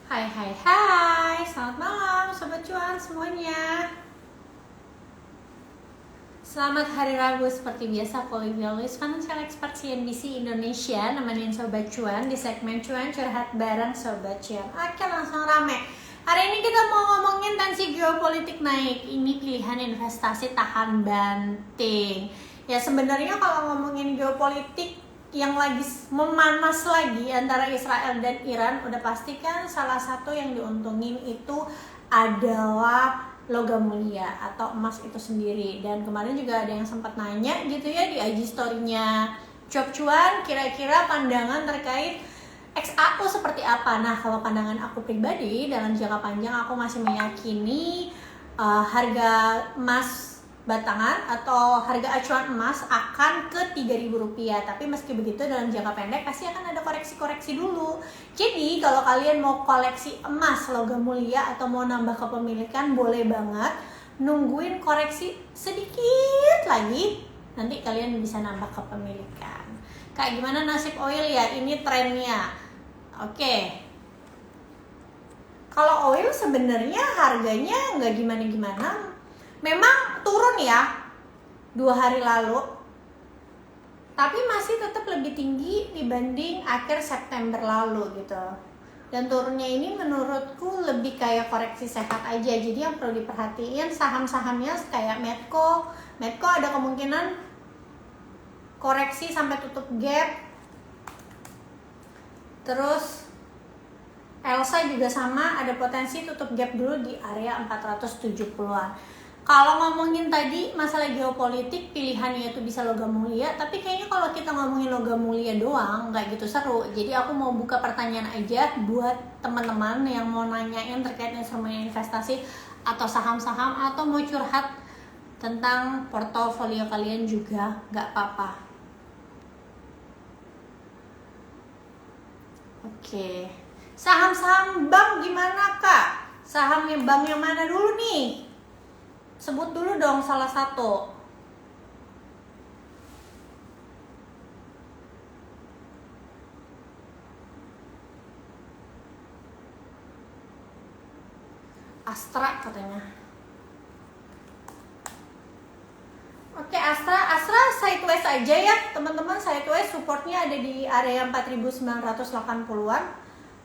Hai, selamat malam Sobat Cuan semuanya. Selamat hari Rabu seperti biasa, Polivialis Financial Expert CNBC Indonesia nemenin Sobat Cuan di segmen Cuan Curhat bareng Sobat Cuan. Oke, langsung rame. Hari ini kita mau ngomongin tensi geopolitik naik. Ini pilihan investasi tahan banting. Ya sebenarnya kalau ngomongin geopolitik yang lagi memanas lagi antara Israel dan Iran, udah pasti kan salah satu yang diuntungin itu adalah logam mulia atau emas itu sendiri. Dan kemarin juga ada yang sempat nanya gitu ya di IG story-nya Cuap Cuan, kira-kira pandangan terkait XAU seperti apa. Nah, kalau pandangan aku pribadi dalam jangka panjang aku masih meyakini harga emas batangan atau harga acuan emas akan ke Rp3.000. Tapi meski begitu dalam jangka pendek pasti akan ada koreksi-koreksi dulu. Jadi kalau kalian mau koleksi emas logam mulia atau mau nambah kepemilikan, boleh banget nungguin koreksi sedikit lagi, nanti kalian bisa nambah kepemilikan. Kayak gimana nasib oil ya, ini trennya. Oke, kalau oil sebenarnya harganya nggak gimana-gimana. Memang turun ya 2 hari lalu, tapi masih tetap lebih tinggi dibanding akhir September lalu gitu. Dan turunnya ini menurutku lebih kayak koreksi sehat aja. Jadi yang perlu diperhatiin saham-sahamnya kayak Medco ada kemungkinan koreksi sampai tutup gap. Terus Elsa juga sama, ada potensi tutup gap dulu di area 470-an. Kalau ngomongin tadi masalah geopolitik, pilihannya itu bisa logam mulia, tapi kayaknya kalau kita ngomongin logam mulia doang nggak gitu seru. Jadi aku mau buka pertanyaan aja buat teman-teman yang mau nanyain terkait instrumen investasi atau saham-saham, atau mau curhat tentang portofolio kalian juga nggak apa-apa. Oke, saham-saham bank gimana kak? Sahamnya bank yang mana dulu nih? Sebut dulu dong salah satu. Astra katanya. Oke, Astra sideways aja ya teman-teman. Sideways supportnya ada di area 4.980-an.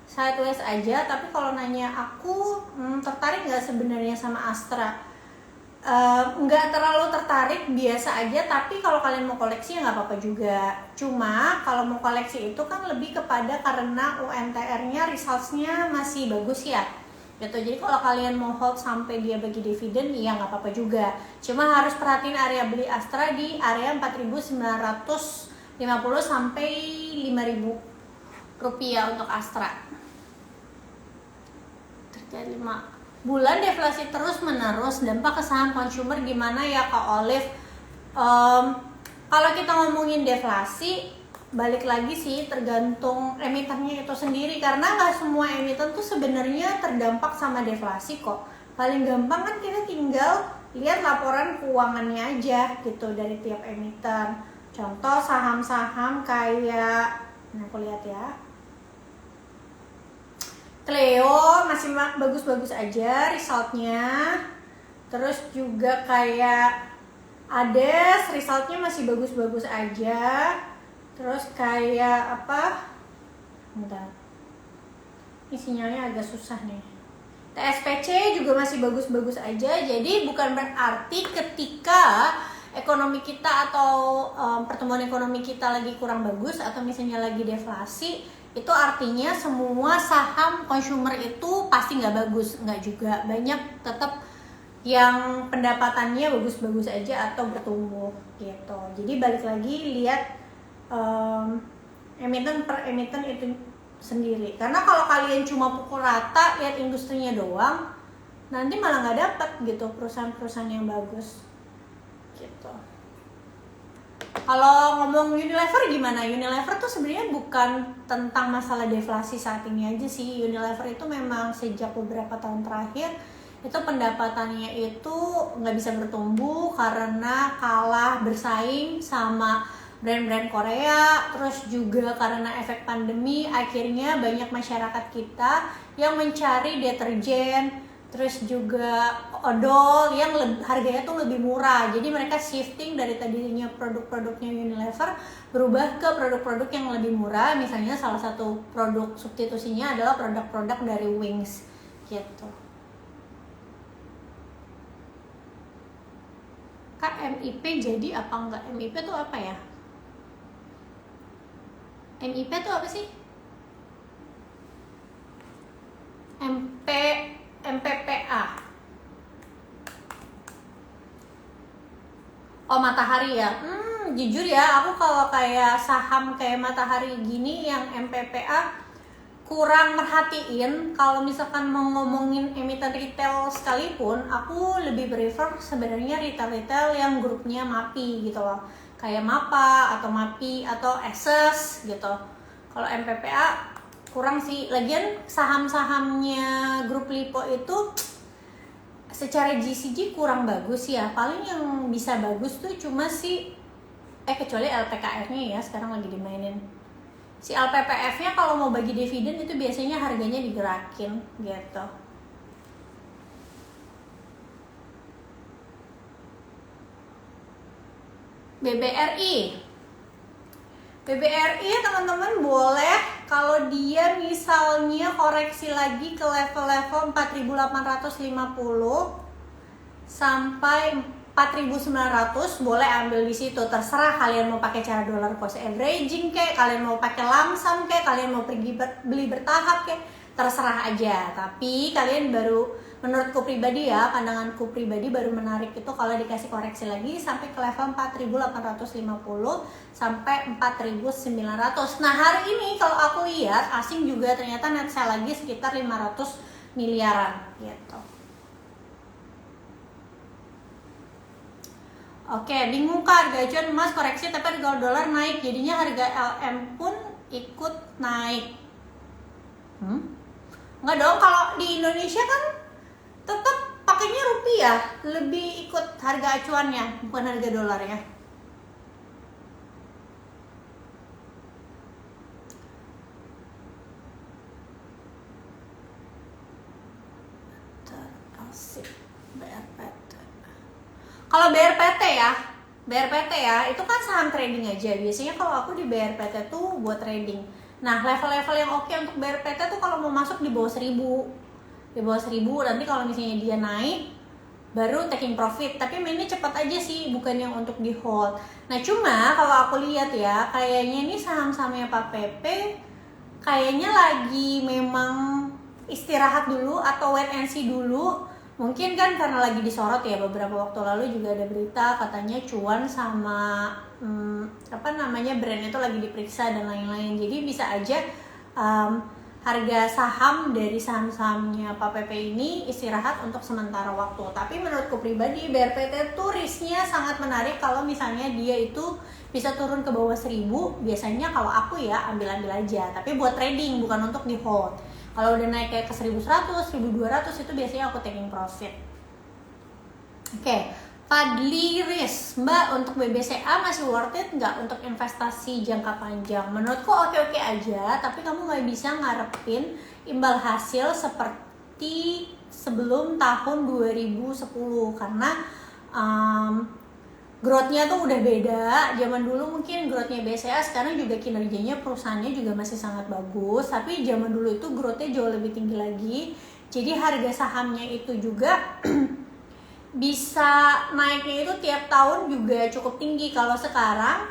Sideways aja, tapi kalau nanya aku tertarik nggak sebenarnya sama Astra? Nggak terlalu tertarik, biasa aja. Tapi kalau kalian mau koleksi ya nggak apa-apa juga. Cuma kalau mau koleksi itu kan lebih kepada karena UNTR-nya results-nya masih bagus ya gitu. Jadi kalau kalian mau hold sampai dia bagi dividen ya nggak apa-apa juga. Cuma harus perhatiin area beli Astra di area 4.950 sampai 5.000 rupiah untuk Astra. Terjadi 5 bulan deflasi terus menerus, dampak ke saham consumer gimana ya Kak Olive? Kalau kita ngomongin deflasi, balik lagi sih tergantung emitennya itu sendiri, karena nggak semua emiten tuh sebenarnya terdampak sama deflasi kok. Paling gampang kan kita tinggal lihat laporan keuangannya aja gitu dari tiap emiten. Contoh saham-saham kayak, nah aku lihat ya, Cleo masih bagus-bagus aja resultnya. Terus juga kayak Ades resultnya masih bagus-bagus aja. Terus kayak apa? Bentar, ini sinyalnya agak susah nih. TSPC juga masih bagus-bagus aja. Jadi bukan berarti ketika ekonomi kita atau pertumbuhan ekonomi kita lagi kurang bagus atau misalnya lagi deflasi, itu artinya semua saham consumer itu pasti nggak bagus. Nggak juga, banyak tetap yang pendapatannya bagus-bagus aja atau bertumbuh gitu. Jadi balik lagi lihat emiten per emiten itu sendiri. Karena kalau kalian cuma pukul rata lihat industrinya doang, nanti malah nggak dapet gitu perusahaan-perusahaan yang bagus gitu. Kalau ngomong Unilever gimana? Unilever tuh sebenarnya bukan tentang masalah deflasi saat ini aja sih. Unilever itu memang sejak beberapa tahun terakhir itu pendapatannya itu nggak bisa bertumbuh karena kalah bersaing sama brand-brand Korea. Terus juga karena efek pandemi akhirnya banyak masyarakat kita yang mencari deterjen, terus juga odol yang harganya tuh lebih murah. Jadi mereka shifting dari tadinya produk-produknya Unilever berubah ke produk-produk yang lebih murah. Misalnya salah satu produk substitusinya adalah produk-produk dari Wings gitu. Kak, MIP jadi apa enggak? MIP tuh apa ya? MIP tuh apa sih? MPPA. Oh, Matahari ya. Jujur ya, aku kalau kayak saham kayak Matahari gini yang MPPA kurang merhatiin. Kalau misalkan mau ngomongin emiten retail sekalipun, aku lebih prefer sebenarnya retail yang grupnya MAPI gitu loh. Kayak MAPA atau MAPI atau Access gitu. Kalau MPPA kurang sih. Lagian saham-sahamnya grup Lipo itu secara GCG kurang bagus ya. Paling yang bisa bagus tuh cuma kecuali LPKF-nya ya, sekarang lagi dimainin. Si LPPF-nya kalau mau bagi dividen itu biasanya harganya digerakin gitu. BBRI teman-teman boleh kalau dia misalnya koreksi lagi ke level-level 4.850 sampai 4.900 boleh ambil di situ. Terserah kalian mau pakai cara dollar cost averaging kayak, kalian mau pakai lamsam kayak, kalian mau pergi beli bertahap kayak, terserah aja. Tapi kalian menurutku pribadi ya, pandanganku pribadi baru menarik itu kalau dikasih koreksi lagi sampai ke level 4.850 sampai 4.900. Nah, hari ini kalau aku lihat asing juga ternyata net sell lagi sekitar 500 miliaran gitu. Oke, bingung Kak, harga acuan emas koreksi tapi harga dolar naik, jadinya harga LM pun ikut naik. Enggak dong, kalau di Indonesia kan tetap pakainya rupiah, lebih ikut harga acuannya, bukan harga dolar ya. Kalau BRPT ya, itu kan saham trading aja. Biasanya kalau aku di BRPT tuh buat trading. Nah, level-level yang oke untuk BRPT tuh kalau mau masuk di bawah 1000. Di bawah 1000, nanti kalau misalnya dia naik baru taking profit. Tapi mainnya cepat aja sih, bukan yang untuk di hold. Nah, cuma kalau aku lihat ya, kayaknya ini saham-sahamnya Pak Pepe kayaknya lagi memang istirahat dulu atau wait and see dulu. Mungkin kan karena lagi disorot ya, beberapa waktu lalu juga ada berita katanya cuan sama brand itu lagi diperiksa dan lain-lain. Jadi bisa aja harga saham dari saham-sahamnya Pak Pepe ini istirahat untuk sementara waktu. Tapi menurutku pribadi BRPT tuh risknya sangat menarik kalau misalnya dia itu bisa turun ke bawah 1000. Biasanya kalau aku ya ambil-ambil aja, tapi buat trading bukan untuk di hold. Kalau udah naik kayak ke 1100, 1200 itu biasanya aku taking profit. Oke, Fadli Riz, Mbak, untuk BBCA masih worth it nggak untuk investasi jangka panjang? Menurutku oke-oke aja, tapi kamu nggak bisa ngarepin imbal hasil seperti sebelum tahun 2010 karena growth-nya tuh udah beda. Zaman dulu mungkin growth-nya BCA, sekarang juga kinerjanya perusahaannya juga masih sangat bagus, tapi zaman dulu itu growth-nya jauh lebih tinggi lagi. Jadi harga sahamnya itu juga bisa naiknya itu tiap tahun juga cukup tinggi. Kalau sekarang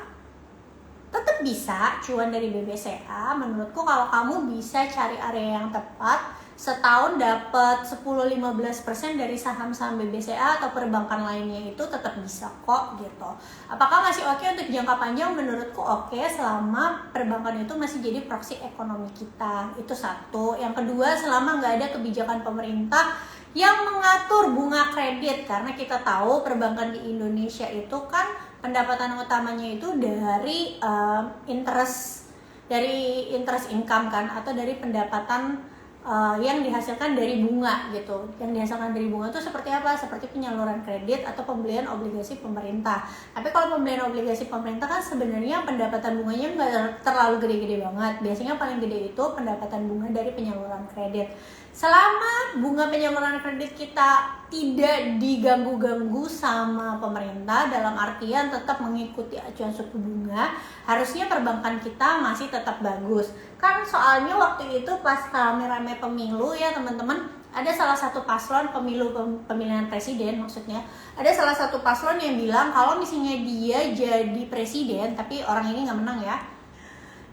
tetap bisa cuan dari BBCA. Menurutku kalau kamu bisa cari area yang tepat, setahun dapat 10-15% dari saham-saham BBCA atau perbankan lainnya itu tetap bisa kok gitu. Apakah masih oke untuk jangka panjang? Menurutku oke selama perbankan itu masih jadi proksi ekonomi kita. Itu satu. Yang kedua, selama nggak ada kebijakan pemerintah yang mengatur bunga kredit, karena kita tahu perbankan di Indonesia itu kan pendapatan utamanya itu dari interest income kan, atau dari pendapatan yang dihasilkan dari bunga gitu. Yang dihasilkan dari bunga itu seperti apa? Seperti penyaluran kredit atau pembelian obligasi pemerintah. Tapi kalau pembelian obligasi pemerintah kan sebenarnya pendapatan bunganya nggak terlalu gede-gede banget. Biasanya paling gede itu pendapatan bunga dari penyaluran kredit. Selama bunga penyaluran kredit kita tidak diganggu-ganggu sama pemerintah, dalam artian tetap mengikuti acuan suku bunga, harusnya perbankan kita masih tetap bagus. Kan soalnya waktu itu pas rame-rame pemilu ya teman-teman, ada salah satu paslon pemilihan presiden, maksudnya ada salah satu paslon yang bilang kalau misalnya dia jadi presiden, tapi orang ini nggak menang ya,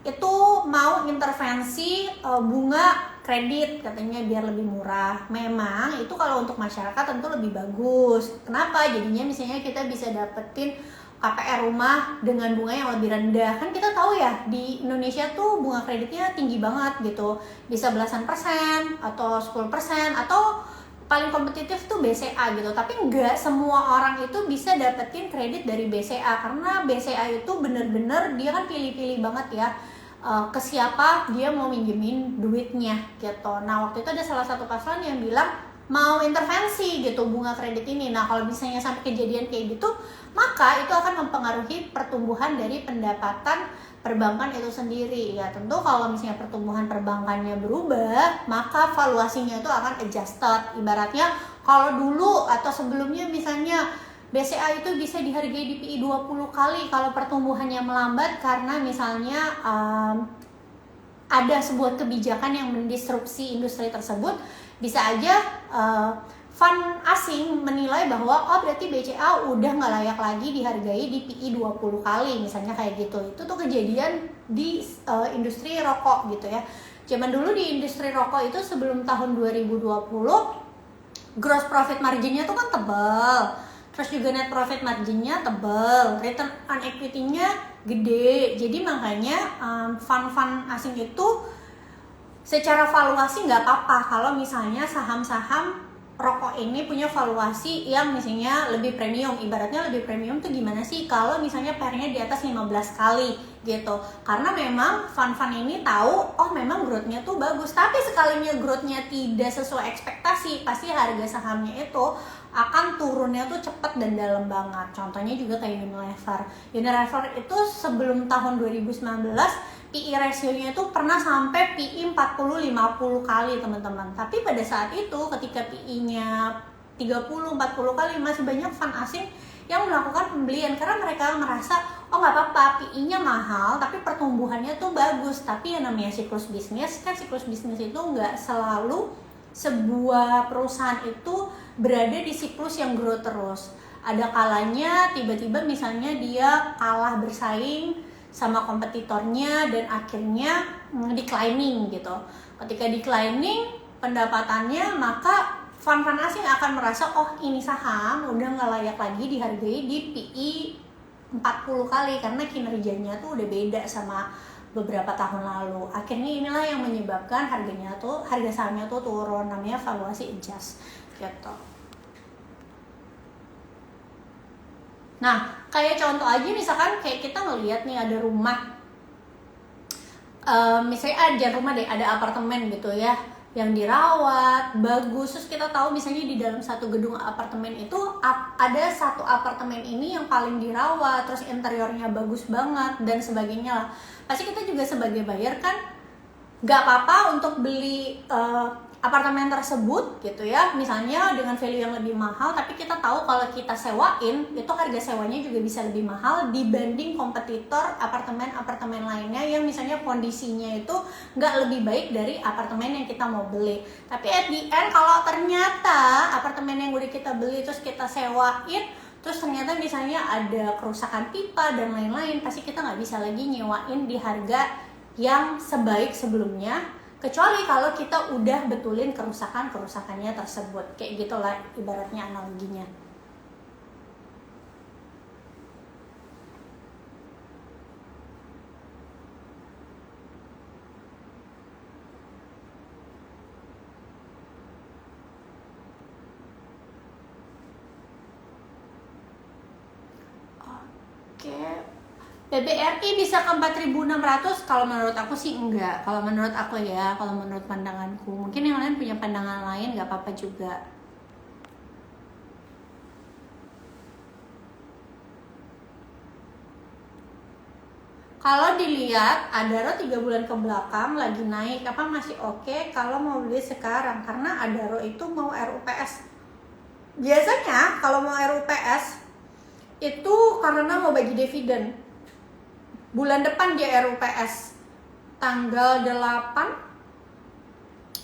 itu mau intervensi bunga kredit katanya biar lebih murah. Memang itu kalau untuk masyarakat tentu lebih bagus. Kenapa? Jadinya misalnya kita bisa dapetin KPR rumah dengan bunga yang lebih rendah. Kan kita tahu ya di Indonesia tuh bunga kreditnya tinggi banget gitu. Bisa belasan persen atau 10% atau paling kompetitif tuh BCA gitu. Tapi nggak semua orang itu bisa dapetin kredit dari BCA karena BCA itu bener-bener dia kan pilih-pilih banget ya. Ke siapa dia mau minjemin duitnya gitu. Nah waktu itu ada salah satu paslon yang bilang mau intervensi gitu bunga kredit ini. Nah kalau misalnya sampai kejadian kayak gitu, maka itu akan mempengaruhi pertumbuhan dari pendapatan perbankan itu sendiri. Ya tentu kalau misalnya pertumbuhan perbankannya berubah, maka valuasinya itu akan adjusted. Ibaratnya kalau dulu atau sebelumnya misalnya BCA itu bisa dihargai di PI 20 kali kalau pertumbuhannya melambat karena misalnya ada sebuah kebijakan yang mendisrupsi industri tersebut, bisa aja fund asing menilai bahwa oh berarti BCA udah nggak layak lagi dihargai di PI 20 kali misalnya kayak gitu. Itu tuh kejadian di industri rokok gitu ya. Zaman dulu di industri rokok itu sebelum tahun 2020 gross profit marginnya tuh kan tebal. Terus juga net profit marginnya tebal, return on equity-nya gede. Jadi makanya fund-fund asing itu secara valuasi nggak apa-apa kalau misalnya saham-saham rokok ini punya valuasi yang misalnya lebih premium. Ibaratnya lebih premium tuh gimana sih? Kalau misalnya PR-nya di atas 15 kali gitu. Karena memang fund-fund ini tahu, oh memang growth-nya tuh bagus. Tapi sekalinya growth-nya tidak sesuai ekspektasi, pasti harga sahamnya itu akan turunnya tuh cepet dan dalam banget. Contohnya juga kayak Unilever. Unilever itu sebelum tahun 2019 PI ratio-nya itu pernah sampai PI 40-50 kali teman-teman. Tapi pada saat itu ketika PI-nya 30-40 kali masih banyak fund asing yang melakukan pembelian karena mereka merasa oh nggak apa-apa PI-nya mahal tapi pertumbuhannya tuh bagus. Tapi yang namanya siklus bisnis kan, siklus bisnis itu nggak selalu sebuah perusahaan itu berada di siklus yang grow terus. Ada kalanya tiba-tiba misalnya dia kalah bersaing sama kompetitornya dan akhirnya declining gitu. Ketika declining pendapatannya, maka fund-fund asing akan merasa oh ini saham udah nggak layak lagi dihargai di PI 40 kali karena kinerjanya tuh udah beda sama beberapa tahun lalu. Akhirnya inilah yang menyebabkan harga sahamnya tuh turun, namanya valuasi adjust gitu. Nah, kayak contoh aja misalkan kayak kita ngelihat nih ada rumah, misalnya jangan rumah deh, ada apartemen gitu ya, yang dirawat bagus. Terus kita tahu misalnya di dalam satu gedung apartemen itu ada satu apartemen ini yang paling dirawat, terus interiornya bagus banget dan sebagainya lah. Pasti kita juga sebagai buyer kan nggak apa-apa untuk beli apartemen tersebut gitu ya, misalnya dengan value yang lebih mahal, tapi kita tahu kalau kita sewain itu harga sewanya juga bisa lebih mahal dibanding kompetitor apartemen lainnya yang misalnya kondisinya itu nggak lebih baik dari apartemen yang kita mau beli. Tapi at the end kalau ternyata apartemen yang udah kita beli terus kita sewain, terus ternyata misalnya ada kerusakan pipa dan lain-lain, pasti kita nggak bisa lagi nyewain di harga yang sebaik sebelumnya, kecuali kalau kita udah betulin kerusakannya tersebut. Kayak gitulah ibaratnya analoginya. Oke. BBRI bisa ke 4.600, kalau menurut aku sih enggak. Kalau menurut aku ya, kalau menurut pandanganku. Mungkin yang lain punya pandangan lain, nggak apa-apa juga. Kalau dilihat Adaro 3 bulan ke belakang lagi naik, apa masih oke kalau mau beli sekarang? Karena Adaro itu mau RUPS. Biasanya kalau mau RUPS itu karena mau bagi dividen. Bulan depan dia RUPS tanggal 8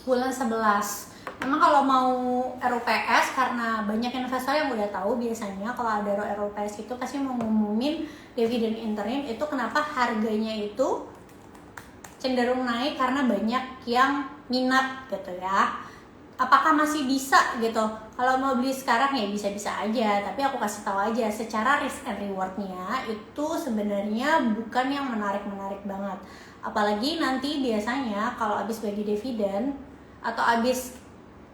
bulan 11. Memang kalau mau RUPS, karena banyak investor yang udah tahu biasanya kalau ada RUPS itu pasti mau ngumumin dividen interim. Itu kenapa harganya itu cenderung naik, karena banyak yang minat gitu ya. Apakah masih bisa gitu? Kalau mau beli sekarang ya bisa-bisa aja, tapi aku kasih tahu aja secara risk and rewardnya itu sebenarnya bukan yang menarik-menarik banget. Apalagi nanti biasanya kalau habis bagi dividen atau habis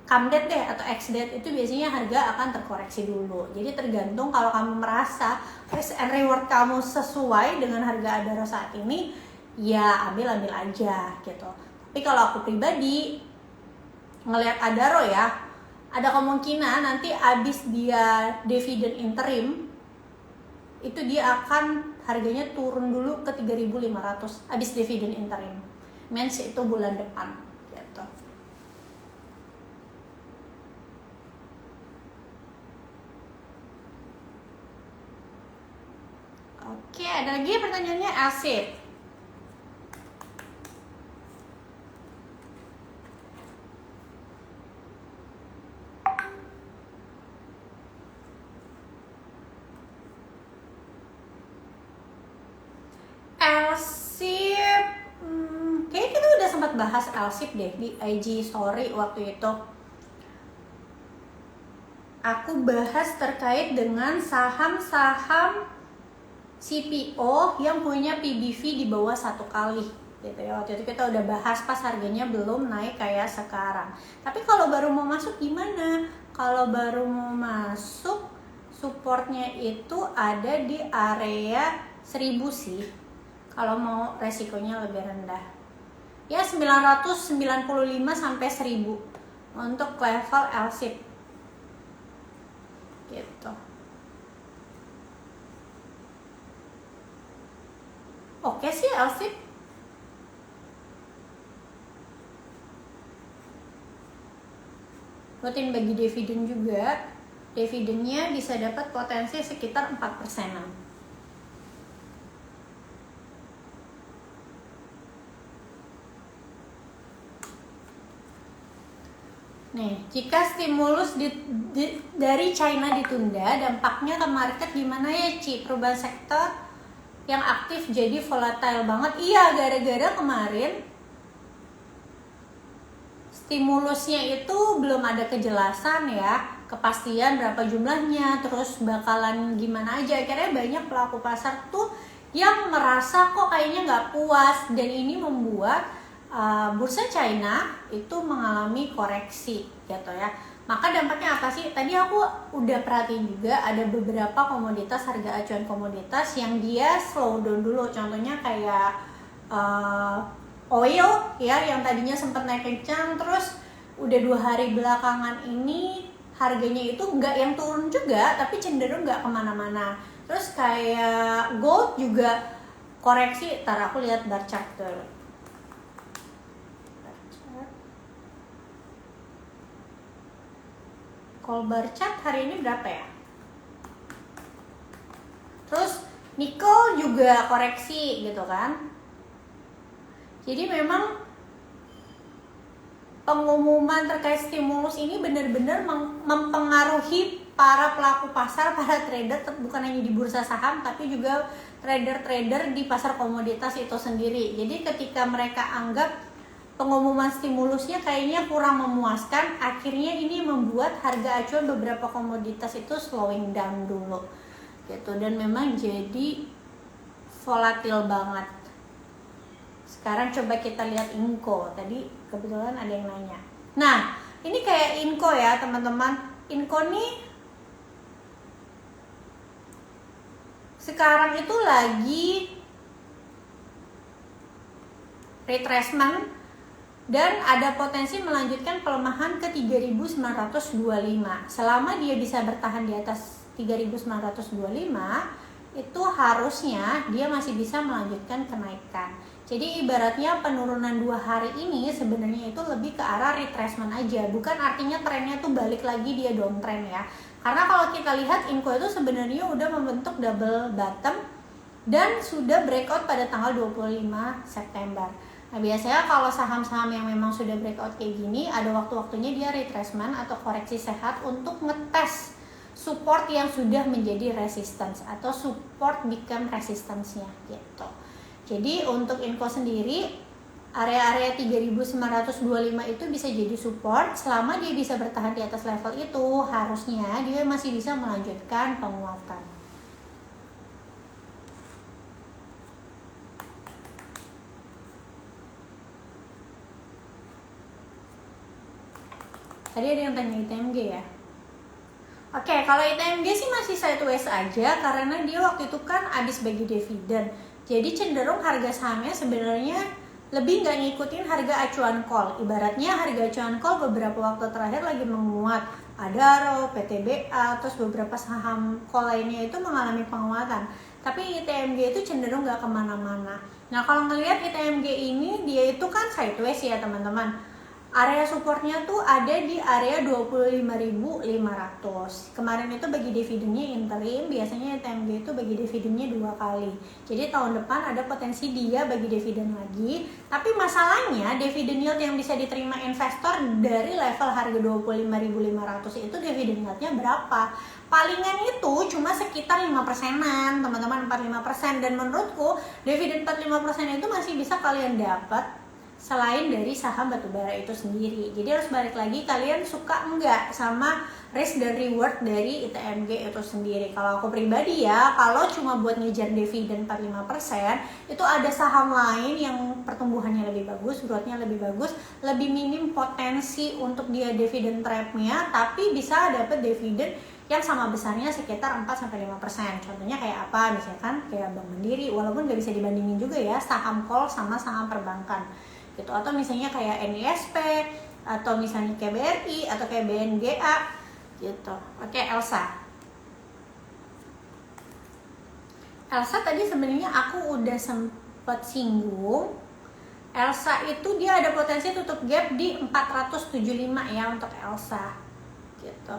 come date deh atau ex date itu biasanya harga akan terkoreksi dulu. Jadi tergantung, kalau kamu merasa risk and reward kamu sesuai dengan harga Adaro saat ini, ya ambil aja gitu. Tapi kalau aku pribadi ngelihat Adaro ya, ada kemungkinan nanti abis dia dividen interim itu dia akan harganya turun dulu ke 3.500 abis dividen interim. Mens itu bulan depan gitu. Oke, ada lagi pertanyaannya Asif. Elsip, kayaknya kita udah sempat bahas Elsip deh di IG story waktu itu. Aku bahas terkait dengan saham-saham CPO yang punya PBV di bawah 1 kali gitu ya. Waktu itu kita udah bahas pas harganya belum naik kayak sekarang. Tapi kalau baru mau masuk gimana? Kalau baru mau masuk, supportnya itu ada di area 1000 sih. Kalau mau resikonya lebih rendah, ya 995 sampai 1000 untuk level Elsip gitu. Oke sih Elsip. Rutin bagi dividen juga. Dividennya bisa dapat potensi sekitar 4%. Nih, jika stimulus dari China ditunda, dampaknya ke market gimana ya, Ci? Perubahan sektor yang aktif jadi volatile banget. Iya, gara-gara kemarin stimulusnya itu belum ada kejelasan ya, kepastian berapa jumlahnya, terus bakalan gimana aja. Akhirnya banyak pelaku pasar tuh yang merasa kok kayaknya nggak puas, dan ini membuat bursa China itu mengalami koreksi gitu ya. Maka dampaknya apa sih? Tadi aku udah perhatiin juga ada beberapa komoditas, harga acuan komoditas yang dia slow down dulu. Contohnya kayak oil ya, yang tadinya sempat naik kencang, terus udah 2 hari belakangan ini harganya itu nggak yang turun juga, tapi cenderung nggak kemana-mana. Terus kayak gold juga koreksi. Ntar aku lihat bar chart dulu. Kalau bar chart hari ini berapa ya? Terus nikel juga koreksi gitu kan. Jadi memang pengumuman terkait stimulus ini benar-benar mempengaruhi para pelaku pasar, para trader, bukan hanya di bursa saham tapi juga trader-trader di pasar komoditas itu sendiri. Jadi ketika mereka anggap pengumuman stimulusnya kayaknya kurang memuaskan, akhirnya ini membuat harga acuan beberapa komoditas itu slowing down dulu gitu, dan memang jadi volatil banget. Sekarang coba kita lihat Inco. Tadi kebetulan ada yang nanya. Nah, ini kayak Inco ya teman-teman. Inco nih sekarang itu lagi retracement dan ada potensi melanjutkan pelemahan ke 3925. Selama dia bisa bertahan di atas 3925, itu harusnya dia masih bisa melanjutkan kenaikan. Jadi ibaratnya penurunan 2 hari ini sebenarnya itu lebih ke arah retracement aja, bukan artinya trennya tuh balik lagi dia downtrend ya. Karena kalau kita lihat Inco itu sebenarnya udah membentuk double bottom dan sudah breakout pada tanggal 25 September. Nah biasanya kalau saham-saham yang memang sudah breakout kayak gini, ada waktu-waktunya dia retracement atau koreksi sehat untuk ngetes support yang sudah menjadi resistance atau support become resistance-nya gitu. Jadi untuk Inco sendiri area-area 3925 itu bisa jadi support. Selama dia bisa bertahan di atas level itu, harusnya dia masih bisa melanjutkan penguatan. Tadi ada yang tanya ITMG ya. Oke, kalau ITMG sih masih sideways aja karena dia waktu itu kan habis bagi dividen. Jadi cenderung harga sahamnya sebenarnya lebih nggak ngikutin harga acuan call. Ibaratnya harga acuan call beberapa waktu terakhir lagi menguat. Adaro, PTBA, terus beberapa saham call lainnya itu mengalami penguatan. Tapi ITMG itu cenderung nggak kemana-mana. Nah kalau ngelihat ITMG ini dia itu kan sideways ya teman-teman. Area supportnya tuh ada di area 25.500. Kemarin itu bagi dividennya interim, biasanya ITMG itu bagi dividennya 2 kali. Jadi tahun depan ada potensi dia bagi dividen lagi. Tapi masalahnya dividen yield yang bisa diterima investor dari level harga 25.500 itu dividen yieldnya berapa? Palingan itu cuma sekitar 5%-an, teman-teman, 45%. Dan menurutku dividen 45% itu masih bisa kalian dapat selain dari saham batubara itu sendiri. Jadi harus balik lagi kalian suka enggak sama risk dan reward dari ITMG itu sendiri. Kalau aku pribadi ya, kalau cuma buat ngejar dividen 45%, itu ada saham lain yang pertumbuhannya lebih bagus, growth-nya lebih bagus, lebih minim potensi untuk dia dividen trap-nya, tapi bisa dapat dividen yang sama besarnya sekitar 4-5%. Contohnya kayak apa? Misalkan kayak Bank Mandiri, walaupun nggak bisa dibandingin juga ya saham call sama saham perbankan gitu, atau misalnya kayak NISP atau misalnya kayak BRI atau kayak BNGA gitu. Oke, Elsa tadi sebenarnya aku udah sempet singgung. Elsa itu dia ada potensi tutup gap di 475 ya untuk Elsa gitu,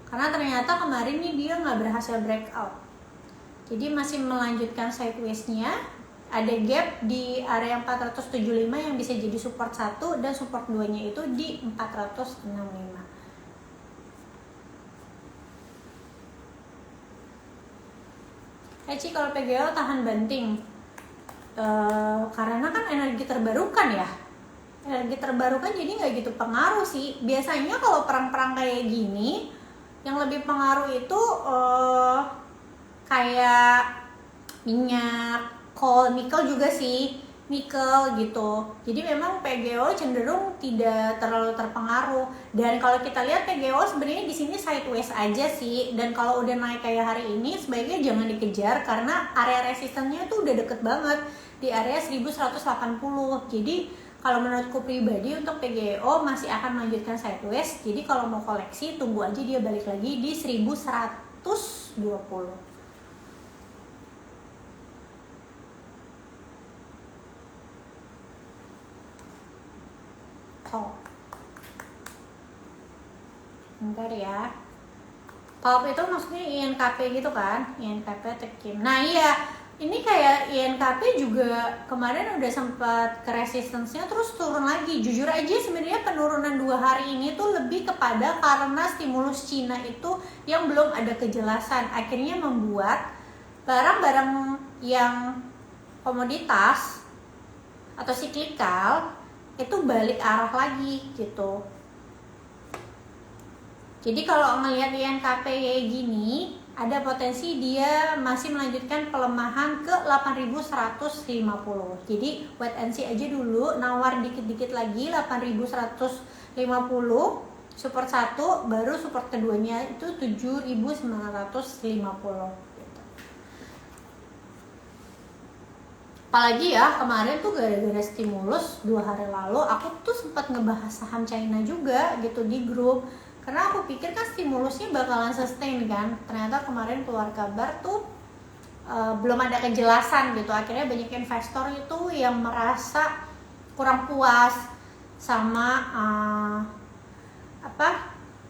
karena ternyata kemarin nih dia nggak berhasil breakout, jadi masih melanjutkan sideways-nya. Ada gap di area 475 yang bisa jadi support 1 dan support 2 nya itu di 465. Eci, kalau PGO tahan banting karena kan energi terbarukan ya. Energi terbarukan jadi nggak gitu pengaruh sih. Biasanya kalau perang-perang kayak gini yang lebih pengaruh itu kayak minyak, coal, nikel juga sih, nikel gitu. Jadi memang PGO cenderung tidak terlalu terpengaruh. Dan kalau kita lihat PGO sebenarnya di sini sideways aja sih. Dan kalau udah naik kayak hari ini sebaiknya jangan dikejar karena area resistennya tuh udah deket banget di area 1180. Jadi kalau menurutku pribadi untuk PGO masih akan melanjutkan sideways. Jadi kalau mau koleksi tunggu aja dia balik lagi di 1120. Bentar ya. Top itu maksudnya INKP gitu kan? INKP Tekim. Nah iya, ini kayak INKP juga kemarin udah sempat ke resistance-nya terus turun lagi. Jujur aja sebenarnya penurunan 2 hari ini tuh lebih kepada karena stimulus Cina itu yang belum ada kejelasan. Akhirnya membuat barang-barang yang komoditas atau siklikal itu balik arah lagi gitu. Jadi kalau ngelihat INKP kayak gini, ada potensi dia masih melanjutkan pelemahan ke 8.150. Jadi wait and see aja dulu, nawar dikit-dikit lagi 8.150, support 1, baru support keduanya itu 7.950. Apalagi ya kemarin tuh gara-gara stimulus 2 hari lalu aku tuh sempat ngebahas saham China juga gitu di grup, karena aku pikir kan stimulusnya bakalan sustain kan. Ternyata kemarin keluar kabar tuh belum ada kejelasan gitu. Akhirnya banyak investor itu yang merasa kurang puas sama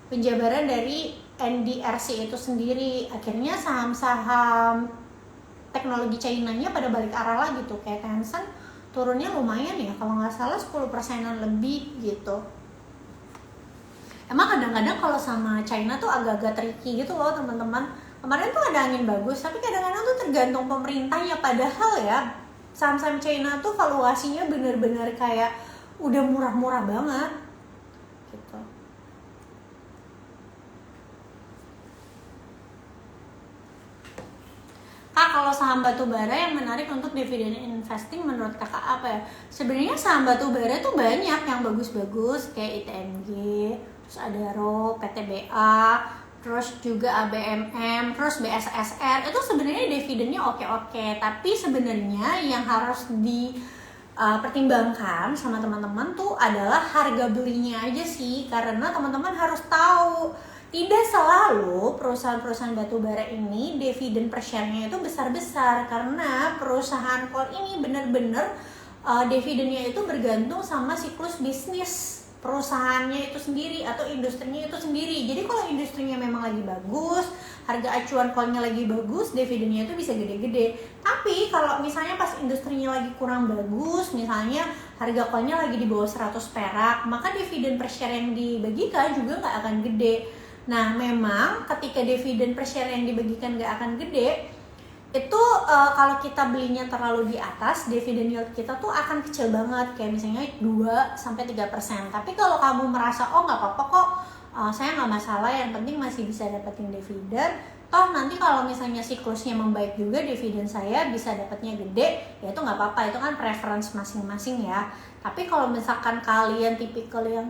penjabaran dari NDRC itu sendiri. Akhirnya saham-saham teknologi China-nya pada balik arah lagi tuh, kayak Tencent turunnya lumayan ya, kalau nggak salah 10%-an lebih gitu. Emang kadang-kadang kalau sama China tuh agak-agak tricky gitu loh teman-teman. Kemarin tuh ada angin bagus, tapi kadang-kadang tuh tergantung pemerintahnya. Padahal ya saham-saham China tuh valuasinya bener-bener kayak udah murah-murah banget gitu. Kak, kalau saham batubara yang menarik untuk dividen investing menurut kakak apa ya? Sebenarnya saham batubara tuh banyak yang bagus-bagus kayak ITMG, terus Adaro, PTBA, terus juga ABMM, terus BSSR. Itu sebenarnya dividennya oke-oke, tapi sebenarnya yang harus dipertimbangkan sama teman-teman tuh adalah harga belinya aja sih, karena teman-teman harus tahu tidak selalu perusahaan-perusahaan batubara ini dividen per share-nya itu besar-besar, karena perusahaan coal ini benar-benar dividennya itu bergantung sama siklus bisnis perusahaannya itu sendiri atau industrinya itu sendiri. Jadi kalau industrinya memang lagi bagus, harga acuan coal-nya lagi bagus, dividennya itu bisa gede-gede. Tapi kalau misalnya pas industrinya lagi kurang bagus, misalnya harga coal-nya lagi di bawah 100 perak, maka dividen per share yang dibagikan juga nggak akan gede. Nah, memang ketika dividen per share yang dibagikan nggak akan gede, itu kalau kita belinya terlalu di atas, dividen yield kita tuh akan kecil banget, kayak misalnya 2-3%. Tapi kalau kamu merasa, oh nggak apa-apa kok, saya nggak masalah, yang penting masih bisa dapetin dividen, toh nanti kalau misalnya siklusnya membaik juga, dividen saya bisa dapatnya gede, ya itu nggak apa-apa, itu kan preference masing-masing ya. Tapi kalau misalkan kalian tipikal yang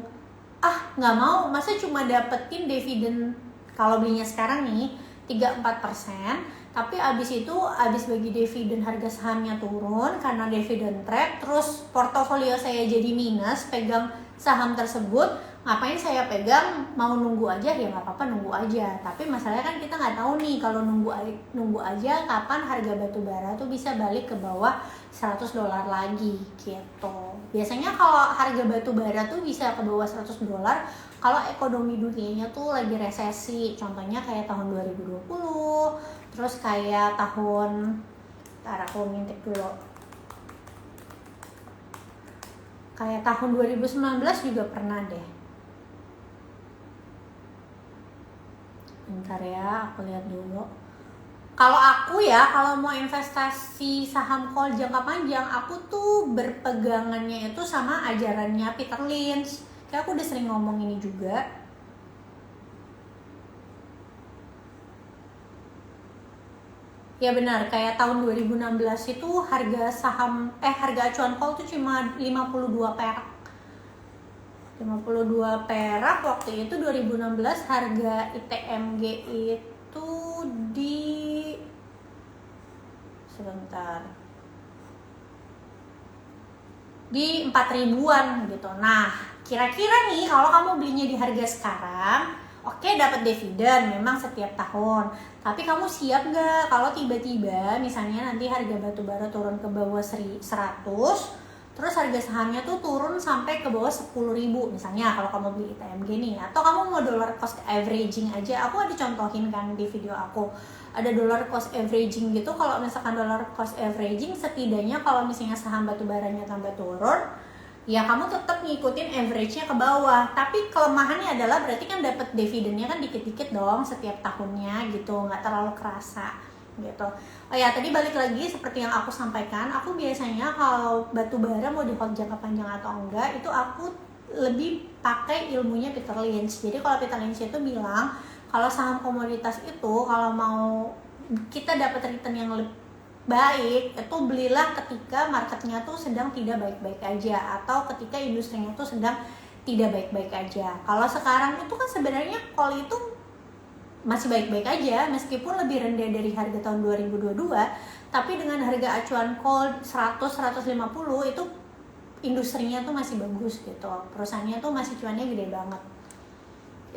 nggak mau, masa cuma dapetin dividen kalau belinya sekarang nih 3-4%, tapi abis bagi dividen harga sahamnya turun karena dividen trap, terus portofolio saya jadi minus pegang saham tersebut, ngapain saya pegang? Mau nunggu aja ya nggak apa-apa, nunggu aja. Tapi masalahnya kan kita nggak tahu nih kalau nunggu aja kapan harga batu bara tuh bisa balik ke bawah $100 lagi gitu. Biasanya kalau harga batu bara tuh bisa ke bawah $100 kalau ekonomi dunianya tuh lagi resesi. Contohnya kayak tahun 2020, terus kayak tahun, aku ngintip dulu, kayak tahun 2019 juga pernah deh. Bentar ya, aku lihat dulu. Kalau aku ya, kalau mau investasi saham coal jangka panjang, aku tuh berpegangannya itu sama ajarannya Peter Lynch. Kayak aku udah sering ngomong ini juga. Ya benar, kayak tahun 2016 itu harga acuan coal tuh cuma 52 perak. 52 perak waktu itu 2016. Harga ITMG itu di 4.000-an gitu. Nah, kira-kira nih kalau kamu belinya di harga sekarang, oke, dapat dividen memang setiap tahun. Tapi kamu siap nggak kalau tiba-tiba misalnya nanti harga batu bara turun ke bawah 100, terus harga sahamnya tuh turun sampai ke bawah 10.000 misalnya kalau kamu beli ITMG nih, atau kamu mau dollar cost averaging aja. Aku ada contohin kan di video aku, ada dollar cost averaging gitu. Kalau misalkan dollar cost averaging, setidaknya kalau misalnya saham batu baranya tambah turun, ya kamu tetap ngikutin average-nya ke bawah. Tapi kelemahannya adalah berarti kan dapat dividennya kan dikit-dikit dong setiap tahunnya gitu, nggak terlalu kerasa gitu. Oh ya, tadi balik lagi seperti yang aku sampaikan, aku biasanya kalau batu bara mau di hold jangka panjang atau enggak, itu aku lebih pakai ilmunya Peter Lynch. Jadi kalau Peter Lynch itu bilang kalau saham komoditas itu kalau mau kita dapat return yang lebih baik, itu belilah ketika marketnya tuh sedang tidak baik-baik aja, atau ketika industrinya tuh sedang tidak baik-baik aja. Kalau sekarang itu kan sebenarnya coal itu masih baik-baik aja meskipun lebih rendah dari harga tahun 2022, tapi dengan harga acuan call 100-150 itu industrinya tuh masih bagus gitu, perusahaannya tuh masih cuannya gede banget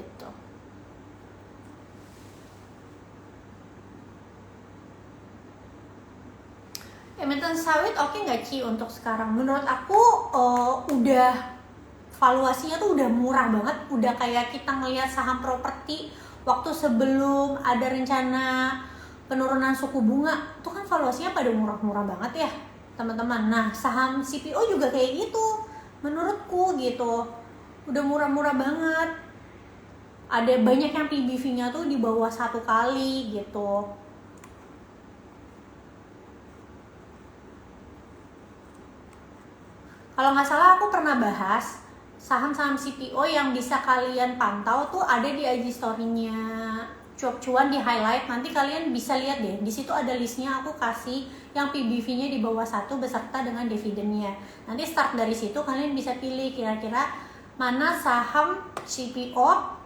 gitu. Emiten sawit oke nggak Ci untuk sekarang? Menurut aku udah valuasinya tuh udah murah banget, udah kayak kita ngelihat saham properti waktu sebelum ada rencana penurunan suku bunga tuh kan valuasinya pada murah-murah banget ya teman-teman. Nah saham CPO juga kayak gitu menurutku gitu, udah murah-murah banget, ada banyak yang PBV-nya tuh di bawah 1 kali gitu. Kalau nggak salah aku pernah bahas saham-saham CPO yang bisa kalian pantau tuh ada di IG story-nya Cuap-cuan di highlight. Nanti kalian bisa lihat deh, di situ ada listnya, aku kasih yang PBV-nya di bawah 1 beserta dengan dividennya. Nanti start dari situ kalian bisa pilih kira-kira mana saham CPO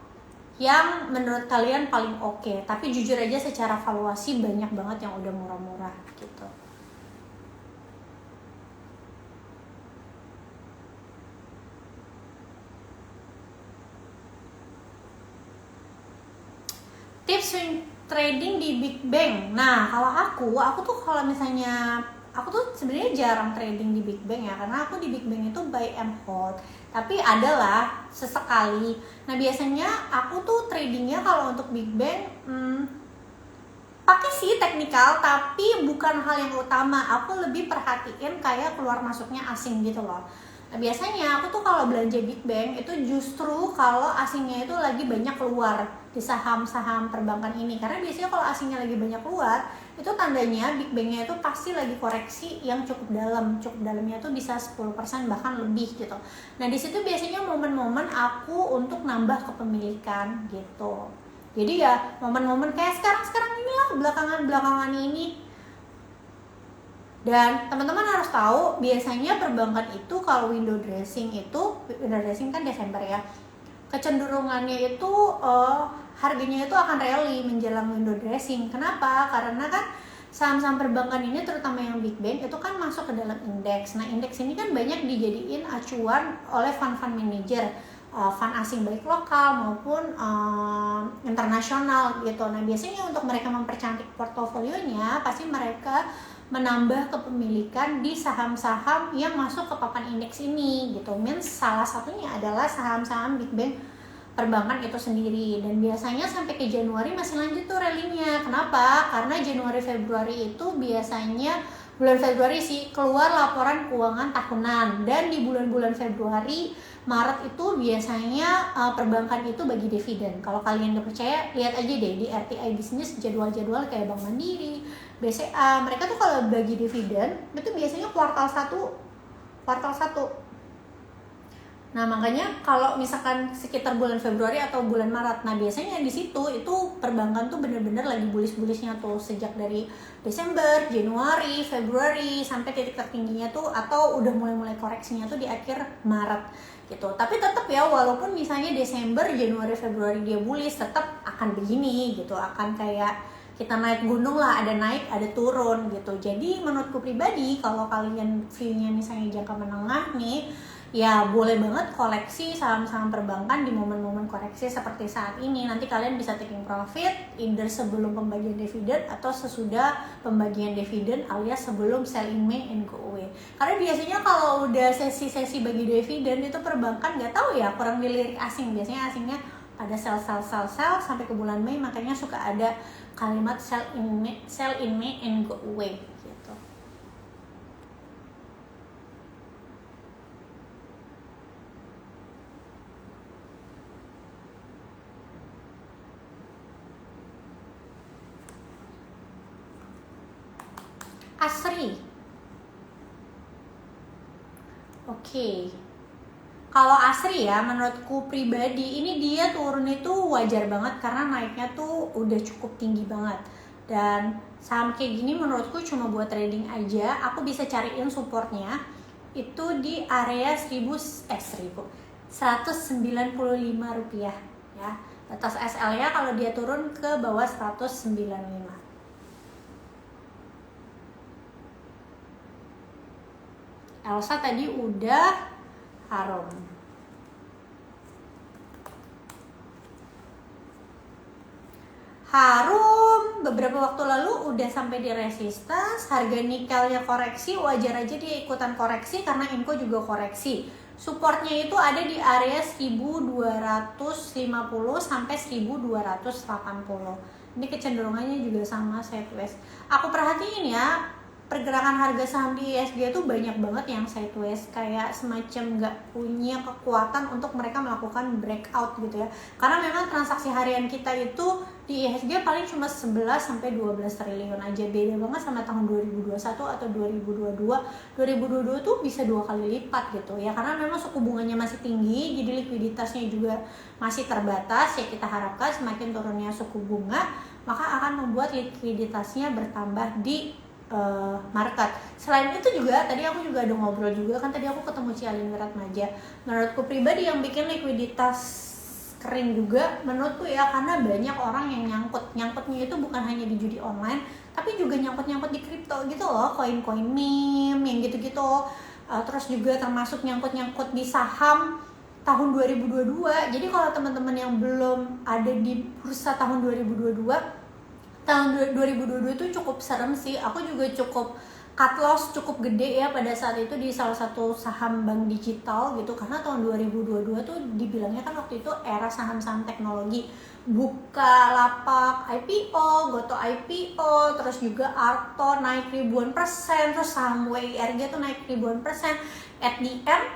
yang menurut kalian paling oke. Tapi jujur aja secara valuasi banyak banget yang udah murah-murah gitu. Tips swing trading di Big Bang. Nah, kalau aku tuh kalau misalnya aku tuh sebenarnya jarang trading di Big Bang ya, karena aku di Big Bang itu buy and hold. Tapi adalah sesekali. Nah, biasanya aku tuh tradingnya kalau untuk Big Bang pakai sih teknikal, tapi bukan hal yang utama. Aku lebih perhatiin kayak keluar masuknya asing gitu loh. Nah, biasanya aku tuh kalau belanja Big Bang itu justru kalau asingnya itu lagi banyak keluar di saham-saham perbankan ini. Karena biasanya kalau asingnya lagi banyak keluar, itu tandanya Big Bang-nya itu pasti lagi koreksi yang cukup dalam. Cukup dalamnya tuh bisa 10% bahkan lebih gitu. Nah, di situ biasanya momen-momen aku untuk nambah kepemilikan gitu. Jadi ya momen-momen kayak sekarang inilah, belakangan ini. Dan teman-teman harus tahu biasanya perbankan itu kalau window dressing kan Desember ya, kecenderungannya itu harganya itu akan rally menjelang window dressing. Kenapa? Karena kan saham-saham perbankan ini terutama yang Big Bang itu kan masuk ke dalam indeks. Nah, indeks ini kan banyak dijadiin acuan oleh fund manager, fund asing baik lokal maupun internasional gitu. Nah, biasanya untuk mereka mempercantik portofolionya pasti mereka menambah kepemilikan di saham-saham yang masuk ke papan indeks ini gitu. Means salah satunya adalah saham-saham Big Bang perbankan itu sendiri. Dan biasanya sampai ke Januari masih lanjut tuh rally-nya. Kenapa? Karena Januari Februari itu biasanya, bulan Februari sih, keluar laporan keuangan tahunan. Dan di bulan-bulan Februari Maret itu biasanya perbankan itu bagi dividen. Kalau kalian gak percaya, lihat aja deh di RTI Bisnis jadwal-jadwal kayak Bank Mandiri, BCA. Mereka tuh kalau bagi dividen itu biasanya kuartal 1. Nah, makanya kalau misalkan sekitar bulan Februari atau bulan Maret, nah biasanya di situ itu perbankan tuh bener-bener lagi bullish-bullishnya tuh sejak dari Desember, Januari, Februari sampai titik tertingginya tuh, atau udah mulai koreksinya tuh di akhir Maret gitu. Tapi tetap ya, walaupun misalnya Desember, Januari, Februari dia bullish, tetap akan begini gitu, akan kayak kita naik gunung lah, ada naik ada turun gitu. Jadi menurutku pribadi, kalau kalian view-nya misalnya jangka menengah nih, ya boleh banget koleksi saham-saham perbankan di momen-momen koreksi seperti saat ini. Nanti kalian bisa taking profit either sebelum pembagian dividen atau sesudah pembagian dividen, alias sebelum sell in May and go away. Karena biasanya kalau udah sesi-sesi bagi dividen itu perbankan nggak tahu ya, kurang dilirik asing. Biasanya asingnya pada sell sampai ke bulan Mei, makanya suka ada kalimat sell in May and go away gitu. Asri. Oke. Kalau Asri ya, menurutku pribadi ini dia turun itu wajar banget karena naiknya tuh udah cukup tinggi banget. Dan saham kayak gini menurutku cuma buat trading aja. Aku bisa cariin supportnya itu di area 195 rupiah ya. batas SL-nya kalau dia turun ke bawah 195. Elsa tadi udah, Harum. Harum beberapa waktu lalu udah sampai di resistance, harga nikelnya koreksi, wajar aja dia ikutan koreksi karena Inco juga koreksi. Supportnya itu ada di area 1250 sampai 1280. Ini kecenderungannya juga sama sideways. Aku perhatiin ya, pergerakan harga saham di ISG itu banyak banget yang sideways, kayak semacam nggak punya kekuatan untuk mereka melakukan breakout gitu ya. Karena memang transaksi harian kita itu di ISG paling cuma 11 sampai 12 triliun aja, beda banget sama tahun 2021 atau 2022. 2022 tuh bisa 2 kali lipat gitu ya, karena memang suku bunganya masih tinggi, jadi likuiditasnya juga masih terbatas ya. Kita harapkan semakin turunnya suku bunga, maka akan membuat likuiditasnya bertambah di market. Selain itu juga tadi aku juga ada ngobrol juga kan, tadi aku ketemu Cialin Wiratmaja. Menurutku pribadi yang bikin likuiditas kering juga menurutku ya, karena banyak orang yang nyangkutnya itu bukan hanya di judi online, tapi juga nyangkut di kripto gitu loh, koin-koin meme yang gitu-gitu. Terus juga termasuk nyangkut di saham tahun 2022. Jadi kalau teman-teman yang belum ada di bursa tahun 2022, tahun 2022 itu cukup serem sih. Aku juga cukup cut loss cukup gede ya pada saat itu di salah satu saham bank digital gitu, karena tahun 2022 tuh dibilangnya kan waktu itu era saham-saham teknologi. Bukalapak IPO, Goto IPO, terus juga Arto naik ribuan persen, terus saham WIRG tuh naik ribuan persen. At the end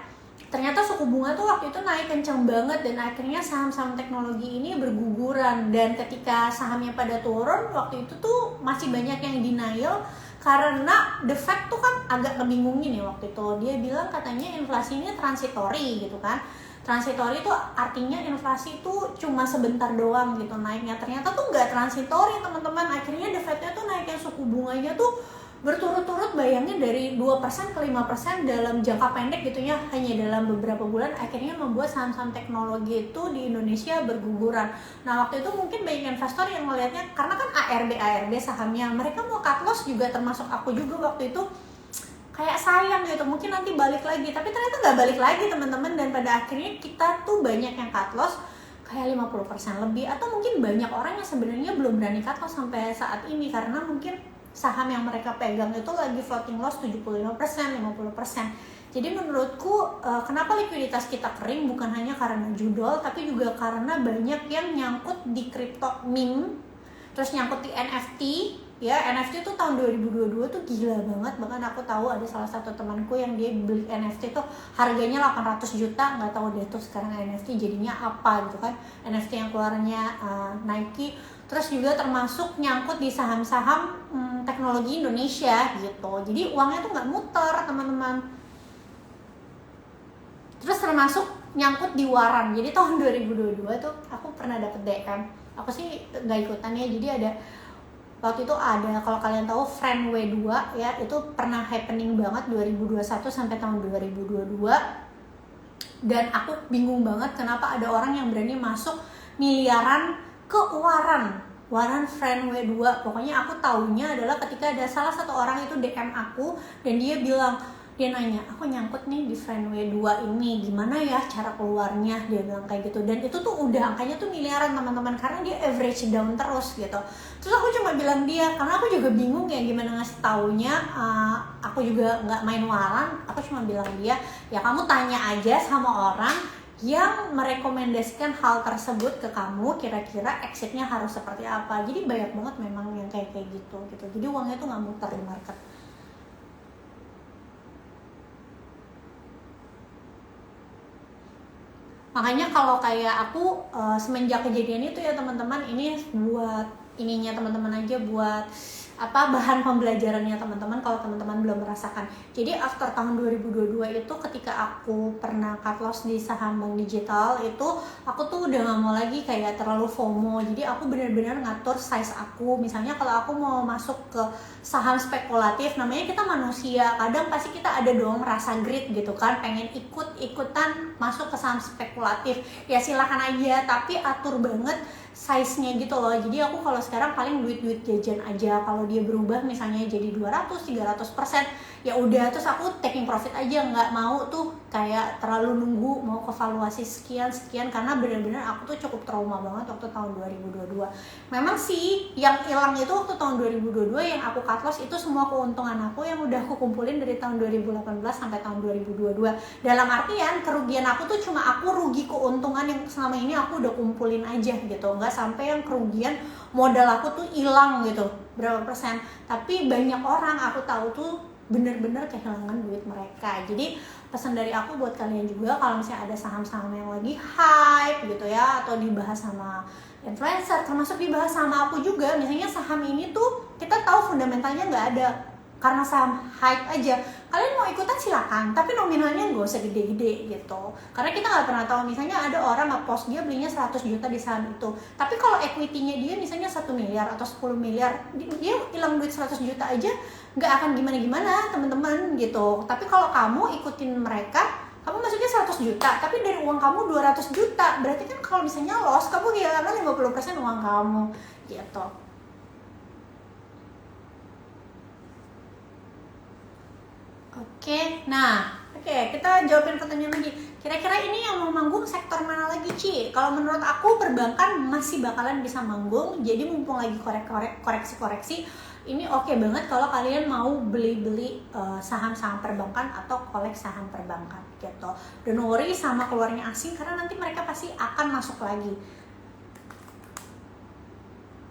ternyata suku bunga tuh waktu itu naik kencang banget, dan akhirnya saham-saham teknologi ini berguguran. Dan ketika sahamnya pada turun waktu itu tuh masih banyak yang denial, karena The Fed tuh kan agak ngebingungin ya waktu itu. Dia bilang katanya inflasi ini transitory gitu kan. Transitory itu artinya inflasi itu cuma sebentar doang gitu naiknya. Ternyata tuh nggak transitory teman-teman. Akhirnya The Fed-nya tuh naikin suku bunganya tuh berturut-turut, bayangin dari 2% ke 5% dalam jangka pendek gitu ya, hanya dalam beberapa bulan. Akhirnya membuat saham-saham teknologi itu di Indonesia berguguran. Nah waktu itu mungkin banyak investor yang melihatnya, karena kan ARB sahamnya mereka mau cut loss juga, termasuk aku juga waktu itu kayak sayang gitu, mungkin nanti balik lagi, tapi ternyata nggak balik lagi teman-teman. Dan pada akhirnya kita tuh banyak yang cut loss kayak 50% lebih, atau mungkin banyak orang yang sebenarnya belum berani cut loss sampai saat ini, karena mungkin saham yang mereka pegang itu lagi floating loss 75%, 50%. Jadi menurutku kenapa likuiditas kita kering bukan hanya karena judol, tapi juga karena banyak yang nyangkut di crypto meme, terus nyangkut di NFT. Ya, NFT tuh tahun 2022 tuh gila banget. Bahkan aku tahu ada salah satu temanku yang dia beli NFT tuh harganya 800 juta, nggak tahu deh tuh sekarang NFT jadinya apa gitu kan. NFT yang keluarnya Nike. Terus juga termasuk nyangkut di saham-saham teknologi Indonesia gitu. Jadi uangnya tuh nggak muter teman-teman. Terus termasuk nyangkut di waran. Jadi tahun 2022 tuh aku pernah dapet DM. Aku sih nggak ikutan ya. Jadi ada waktu itu ada, kalau kalian tahu Friend W2 ya, itu pernah happening banget 2021 sampai tahun 2022. Dan aku bingung banget kenapa ada orang yang berani masuk miliaran ke waran Friend W2. Pokoknya aku taunya adalah ketika ada salah satu orang itu DM aku, dan dia nanya, aku nyangkut nih di Friend W2 ini, gimana ya cara keluarnya, dia bilang kayak gitu. Dan itu tuh udah angkanya tuh miliaran teman-teman, karena dia average down terus gitu. Terus aku cuma bilang dia, karena aku juga bingung ya gimana ngasih taunya, aku juga nggak main waran. Aku cuma bilang dia, ya kamu tanya aja sama orang yang merekomendasikan hal tersebut ke kamu, kira-kira exitnya harus seperti apa. Jadi banyak banget memang yang kayak gitu. Jadi uangnya tuh nggak muter di market. Makanya kalau kayak aku semenjak kejadian itu ya teman-teman, ini buat ininya teman-teman aja, buat bahan pembelajarannya teman-teman kalau teman-teman belum merasakan. Jadi after tahun 2022 itu ketika aku pernah cut loss di saham bank digital itu, aku tuh udah gak mau lagi kayak terlalu FOMO. Jadi aku benar-benar ngatur size aku. Misalnya kalau aku mau masuk ke saham spekulatif, namanya kita manusia, kadang pasti kita ada dong rasa greed gitu kan, pengen ikutan masuk ke saham spekulatif. Ya silakan aja, tapi atur banget size-nya gitu loh. Jadi aku kalau sekarang paling duit jajan aja. Kalau dia berubah misalnya jadi 200-300%, ya udah, terus aku taking profit aja, nggak mau tuh kayak terlalu nunggu mau ke valuasi sekian karena benar-benar aku tuh cukup trauma banget waktu tahun 2022. Memang sih yang hilang itu waktu tahun 2022 yang aku cut loss itu semua keuntungan aku yang udah aku kumpulin dari tahun 2018 sampai tahun 2022. Dalam artian kerugian aku tuh cuma aku rugi keuntungan yang selama ini aku udah kumpulin aja gitu, nggak sampai yang kerugian modal aku tuh hilang gitu berapa persen. Tapi banyak orang aku tahu tuh bener-bener kehilangan duit mereka. Jadi pesan dari aku buat kalian juga, kalau misalnya ada saham-saham yang lagi hype gitu ya, atau dibahas sama influencer, termasuk dibahas sama aku juga, misalnya saham ini tuh kita tahu fundamentalnya nggak ada, karena saham hype aja, kalian mau ikutan silakan, tapi nominalnya nggak usah gede-gede gitu, karena kita nggak pernah tahu. Misalnya ada orang nge-post dia belinya 100 juta di saham itu, tapi kalau equity-nya dia misalnya 1 miliar atau 10 miliar, dia hilang duit 100 juta aja nggak akan gimana-gimana teman-teman gitu. Tapi kalau kamu ikutin mereka, kamu masuknya 100 juta, tapi dari uang kamu 200 juta, berarti kan kalau misalnya loss, kamu kehilangan 50% uang kamu gitu. Oke, kita jawabin pertanyaan lagi. Kira-kira ini yang mau manggung sektor mana lagi, Ci? Kalau menurut aku perbankan masih bakalan bisa manggung. Jadi mumpung lagi koreksi-koreksi, ini oke banget kalau kalian mau beli saham-saham perbankan atau kolek saham perbankan gitu. Don't worry sama keluarnya asing, karena nanti mereka pasti akan masuk lagi.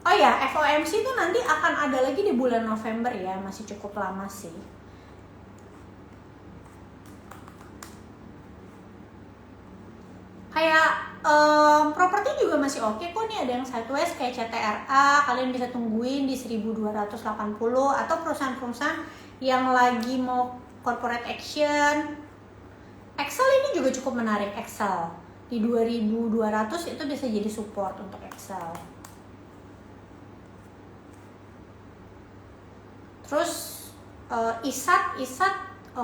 Oh ya, FOMC itu nanti akan ada lagi di bulan November ya, masih cukup lama sih. Kayak properti juga masih oke kok nih, ada yang sideways kayak CTRA, kalian bisa tungguin di 1280, atau perusahaan-perusahaan yang lagi mau corporate action. Excel ini juga cukup menarik, Excel di 2200 itu bisa jadi support untuk Excel. Terus ISAT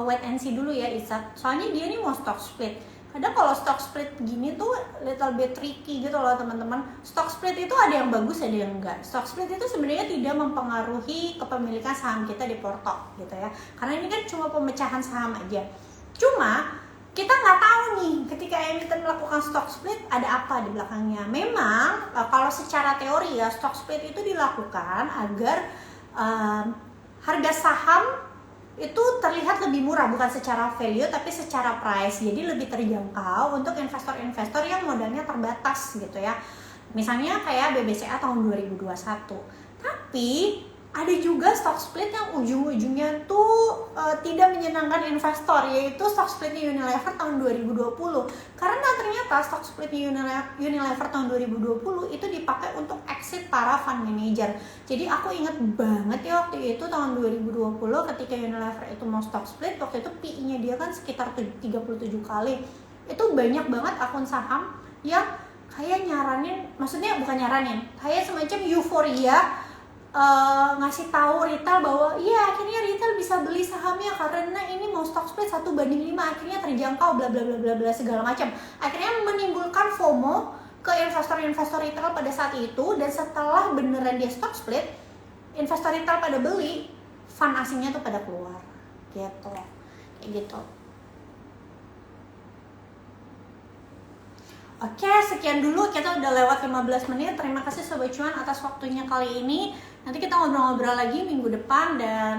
wait and see dulu ya ISAT, soalnya dia nih mau stock split. Kadang kalau stock split gini tuh little bit tricky gitu loh teman-teman. Stock split itu ada yang bagus, ada yang enggak. Stock split itu sebenarnya tidak mempengaruhi kepemilikan saham kita di porto gitu ya, karena ini kan cuma pemecahan saham aja. Cuma kita nggak tahu nih ketika emiten melakukan stock split ada apa di belakangnya. Memang kalau secara teori ya, stock split itu dilakukan agar harga saham itu terlihat lebih murah, bukan secara value tapi secara price, jadi lebih terjangkau untuk investor-investor yang modalnya terbatas gitu ya. Misalnya kayak BBCA tahun 2021. Tapi ada juga stock split yang ujung-ujungnya tuh tidak menyenangkan investor, yaitu stock splitnya Unilever tahun 2020. Karena ternyata stock splitnya Unilever tahun 2020 itu dipakai untuk exit para fund manager. Jadi aku inget banget ya waktu itu tahun 2020 ketika Unilever itu mau stock split, waktu itu PE-nya dia kan sekitar 37 kali. Itu banyak banget akun saham yang kayak nyaranin, maksudnya bukan nyaranin, kayak semacam euforia ngasih tahu retail bahwa iya akhirnya retail bisa beli sahamnya karena ini mau stock split 1:5, akhirnya terjangkau bla bla bla bla bla segala macam. Akhirnya menimbulkan FOMO ke investor-investor retail pada saat itu, dan setelah beneran dia stock split, investor retail pada beli, fund asingnya tuh pada keluar gitu. Kayak gitu. Oke, sekian dulu, kita udah lewat 15 menit. Terima kasih Sobat Cuan atas waktunya kali ini. Nanti kita ngobrol-ngobrol lagi minggu depan, dan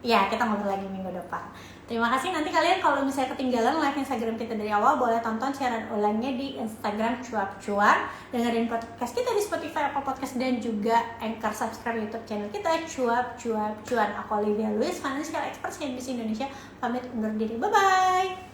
ya kita ngobrol lagi minggu depan. Terima kasih. Nanti kalian kalau misalnya ketinggalan live Instagram kita dari awal, boleh tonton siaran ulangnya di Instagram Cuap Cuan. Dengerin podcast kita di Spotify, Apple Podcast, dan juga Anchor. Subscribe YouTube channel kita Cuap Cuan. Aku Olivia Louis, financial expert CNBC Indonesia. Pamit undur diri. Bye-bye.